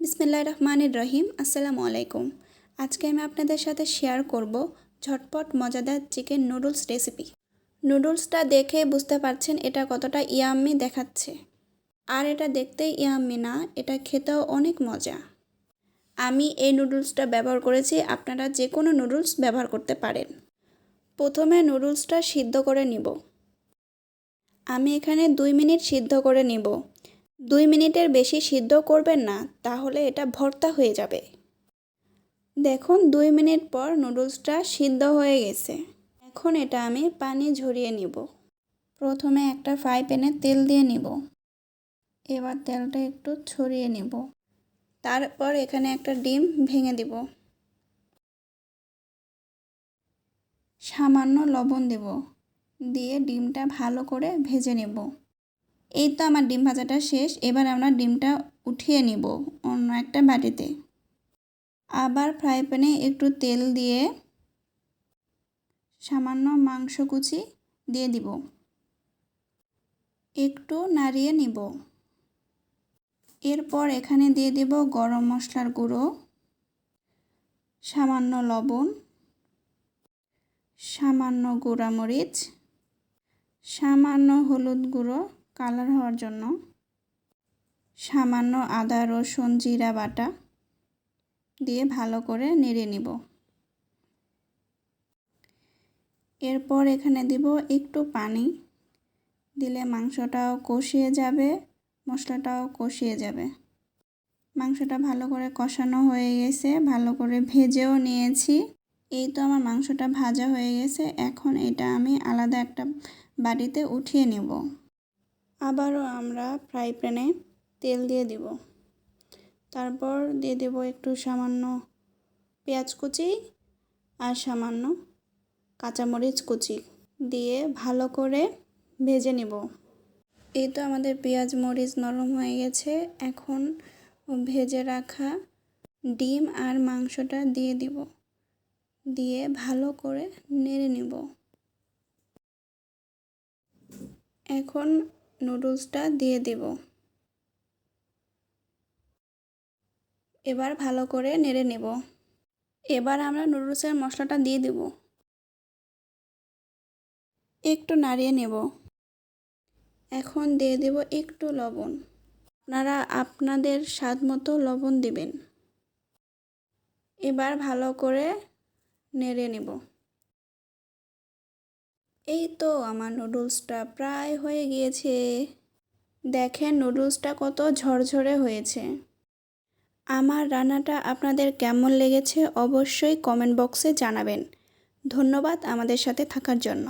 বিসমিল্লাহির রহমানির রহিম। আসসালামু আলাইকুম। আজকে আমি আপনাদের সাথে শেয়ার করব ঝটপট মজাদার চিকেন নুডলস রেসিপি। নুডলসটা দেখে বুঝতে পারছেন এটা কতটা ইয়াম্মি দেখাচ্ছে। আর এটা দেখতে ইয়াম্মি না, এটা খেতেও অনেক মজা। আমি এই নুডলসটা ব্যবহার করেছি, আপনারা যে কোনো নুডলস ব্যবহার করতে পারেন। প্রথমে নুডলসটা সিদ্ধ করে নিব। আমি এখানে 2 মিনিট সিদ্ধ করে নিব। 2 মিনিটের বেশি সিদ্ধ করবেন না, তাহলে এটা ভর্তা হয়ে যাবে। দেখুন 2 মিনিট পর নুডলসটা সিদ্ধ হয়ে গেছে। এখন এটা আমি পানি ঝরিয়ে নিব। প্রথমে একটা ফ্রাই প্যানে তেল দিয়ে নিব। এবার তেলটা একটু ছড়িয়ে নিব। তারপর এখানে একটা ডিম ভেঙে দিব। সামান্য লবণ দেব, দিয়ে ডিমটা ভালো করে ভেজে নেব। এই তো আমার ডিম ভাজাটা শেষ। এবার আমরা ডিমটা উঠিয়ে নিব অন্য একটা বাটিতে। আবার ফ্রাই প্যানে একটু তেল দিয়ে সামান্য মাংস কুচি দিয়ে দিব। একটু নাড়িয়ে নিব। এরপর এখানে দিয়ে দেব গরম মশলার গুঁড়ো, সামান্য লবণ, সামান্য গুঁড়ামরিচ, সামান্য হলুদ গুঁড়ো কালার হওয়ার জন্য, সামান্য আদা রসুন জিরা বাটা দিয়ে ভালো করে নেড়ে নিব। এরপর এখানে দিব একটু পানি, দিলে মাংসটাও কষিয়ে যাবে, মশলাটাও কষিয়ে যাবে। মাংসটা ভালো করে কষানো হয়ে গেছে, ভালো করে ভেজেও নিয়েছি। এই তো আমার মাংসটা ভাজা হয়ে গেছে। এখন এটা আমি আলাদা একটা বাটিতে উঠিয়ে নেব। আবারও আমরা ফ্রাই প্যানে তেল দিয়ে দিব। তারপর দিয়ে দেব একটু সামান্য পেঁয়াজ কুচি আর সামান্য কাঁচামরিচ কুচি দিয়ে ভালো করে ভেজে নেব। এই তো আমাদের পেঁয়াজ মরিচ নরম হয়ে গেছে। এখন ভেজে রাখা ডিম আর মাংসটা দিয়ে দিব, দিয়ে ভালো করে নেড়ে নেব। এখন নুডলসটা দিয়ে দেব। এবার ভালো করে নেড়ে নেব। এবার আমরা নুডলসের মশলাটা দিয়ে দেব। একটু নাড়িয়ে নেব। এখন দিয়ে দেব একটু লবণ। আপনারা আপনাদের স্বাদ মতো লবণ দিবেন। এবার ভালো করে নেড়ে নেব। এই তো আমার নুডলসটা প্রায় হয়ে গিয়েছে। দেখেন নুডলসটা কত ঝরঝরে হয়েছে। আমার রান্নাটা আপনাদের কেমন লেগেছে অবশ্যই কমেন্ট বক্সে জানাবেন। ধন্যবাদ আমাদের সাথে থাকার জন্য।